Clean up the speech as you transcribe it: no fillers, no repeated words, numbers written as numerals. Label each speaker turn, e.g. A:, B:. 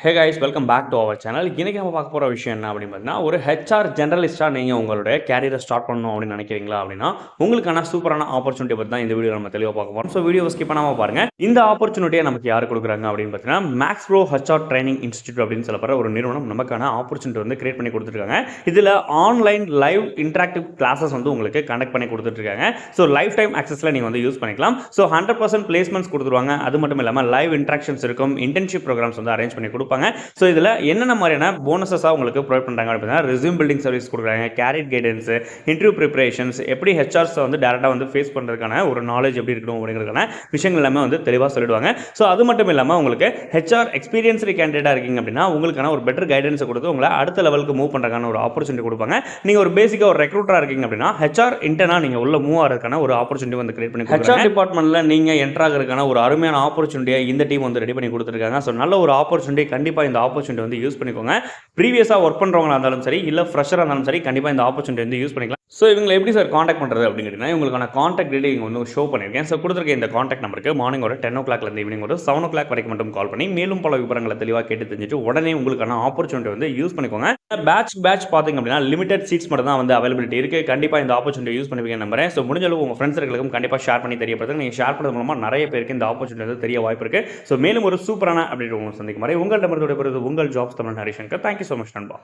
A: Hey guys welcome back to our channel. இன்றைக்கி நம்ம பார்க்க போகிற விஷயம் என்ன அப்படின்னு பார்த்தீங்கன்னா, ஒரு ஹெச்ஆர் ஜெனரலிஸ்ட்டாக நீங்கள் உங்களுடைய கேரியரை ஸ்டார்ட் பண்ணணும் அப்படின்னு நினைக்கிறீங்களா அப்படின்னா, உங்களுக்கான சூப்பரான ஆப்பர்ச்சுனிட்டி பற்றி தான் இந்த வீடியோ நம்ம தெளிவாக பார்க்க போகிறோம். ஸோ வீடியோ ஸ்கிப் பண்ணாமல் பாருங்கள். இந்த ஆப்பர்ச்சுனிட்டியை நமக்கு யார் கொடுக்குறாங்க அப்படின்னு பார்த்தீங்கன்னா, max pro HR training institute அப்படின்னு சொல்லப்படுற ஒரு நிறுவனம் நமக்கான ஆப்பர்ச்சுனிட்டி வந்து கிரியேட் பண்ணி கொடுத்துருக்காங்க. இதில் ஆன்லைன் லைவ் இன்ட்ராக்டிவ் கிளாஸஸ் வந்து உங்களுக்கு கனெக்ட் பண்ணி கொடுத்துட்ருக்காங்க. ஸோ லைஃப் டைம் ஆக்சஸில் நீங்கள் வந்து யூஸ் பண்ணிக்கலாம். ஸோ 100% பிளேஸ்மெண்ட்ஸ் கொடுத்துருவாங்க. அது மட்டும் இல்லாமல் லைவ் இன்ட்ராக்ஷன்ஸ் இருக்கும், இன்டர்ன்ஷிப் ப்ரோக்ராம்ஸ் வந்து அரேஞ்ச் பண்ணி கொடுப்பாங்க. ஸோ இதில் என்னென்ன மாதிரியான போனஸஸாக உங்களுக்கு ப்ரொவைட் பண்ணுறாங்க அப்படின்னா, ரெஸ்யூம் பில்டிங் சர்வீஸ் கொடுக்குறாங்க, கேரியர் கைடன்ஸு, இன்டர்வியூ ப்ரிப்பரேஷன்ஸ், எப்படி ஹெச்ஆர்ஸை வந்து டேரெக்டாக வந்து ஃபேஸ் பண்ணுறதுக்கான ஒரு நாலேஜ் எப்படி இருக்கணும் அப்படிங்கிறதுக்கான விஷயங்கள் எல்லாமே வந்து தெளிவாக சொல்லிடுவாங்க. ஸோ அது மட்டும் இல்லாமல் உங்களுக்கு ஹெச்ஆர் எக்ஸ்பீரியன்ஸ்டு கேண்டிடேட்டாக இருக்கீங்க அப்படின்னா, உங்களுக்கான ஒரு பெட்டர் கைடன்ஸை கொடுத்து உங்களை அடுத்த லெவலுக்கு மூவ் பண்ணுறதுக்கான ஒரு ஆப்பர்ச்சுனிட்டி கொடுப்பாங்க. நீங்கள் ஒரு பேசிக்காக ஒரு ரெக்ரூட்டராக இருக்கீங்க அப்படின்னா, ஹெச்ஆர் இன்டர்னாக நீங்கள் உள்ள மூவ் ஆகிறதுக்கான ஒரு ஆப்பர்ச்சுனிட்டி வந்து கிரியேட் பண்ணி ஹெச்ஆர் டிபார்ட்மெண்ட்டில் நீங்கள் என்ட்ரு ஆகிறதுக்கான ஒரு அருமையான ஆப்பர்ச்சுனிட்டியை இந்த டீம் வந்து ரெடி பண்ணி கொடுத்துருக்காங்க. ஸோ நல்ல ஒரு ஆப்பர்ச்சுனிட்டி, கண்டிப்பாக இந்த ஆப்பர்ச்சுனிட்டி வந்து யூஸ் பண்ணிக்கோங்க. ப்ரீவியஸாக ஒர்க் பண்ணுறவங்களா இருந்தாலும் சரி, இல்லை ஃப்ரெஷராக இருந்தாலும் சரி, கண்டிப்பாக இந்த ஆப்பர்ச்சுனிட்டி வந்து யூஸ் பண்ணிக்கலாம். ஸோ இவங்களை எப்படி சார் காண்டாக்ட் பண்ணுறது அப்படிங்கிறதுனா, இவங்களுக்கான காண்டாக்ட் டீடைல் இங்கே வந்து ஷோ பண்ணியிருக்கேன். ஸோ கொடுத்துருக்க இந்த காண்டாக்ட் நம்பருக்கு மார்னிங் ஒரு 10 o'clockலேருந்து ஈவினிங் ஒரு 7 o'clock வரைக்கும் மட்டும் கால் பண்ணி மேலும் பல விவரங்களை தெளிவாக கேட்டு தெரிஞ்சுட்டு உடனே உங்களுக்கான ஆப்பர்ச்சுனிட்டி வந்து யூஸ் பண்ணிக்கோங்க. பேட்ச் பார்த்திங்க அப்படின்னா லிமிடெட் சீட்ஸ் மட்டும் தான் வந்து அவைலபிலிட்டி இருக்குது. கண்டிப்பாக இந்த ஆப்பர்ச்சுனிட்டி யூஸ் பண்ணுவீங்க நம்புறேன். ஸோ முடிஞ்ச அளவு உங்கள் ஃப்ரெண்ட்ஸுகளுக்கும் கண்டிப்பாக ஷேர் பண்ணி தெரியப்படுத்துங்க. நீங்கள் ஷேர் பண்ணுறது மூலமாக நிறைய பேருக்கு இந்த ஆப்பர்ச்சுனிட்டி வந்து தெரிய வாய்ப்பு இருக்குது. ஸோ மேலும் ஒரு சூப்பரான அப்படி உங்களுக்கு சந்திக்கும் வரை உங்கள்கிட்ட விடைபெறுவது உங்கள் jobs Tamil Harishankar. Thank you so much நண்பா.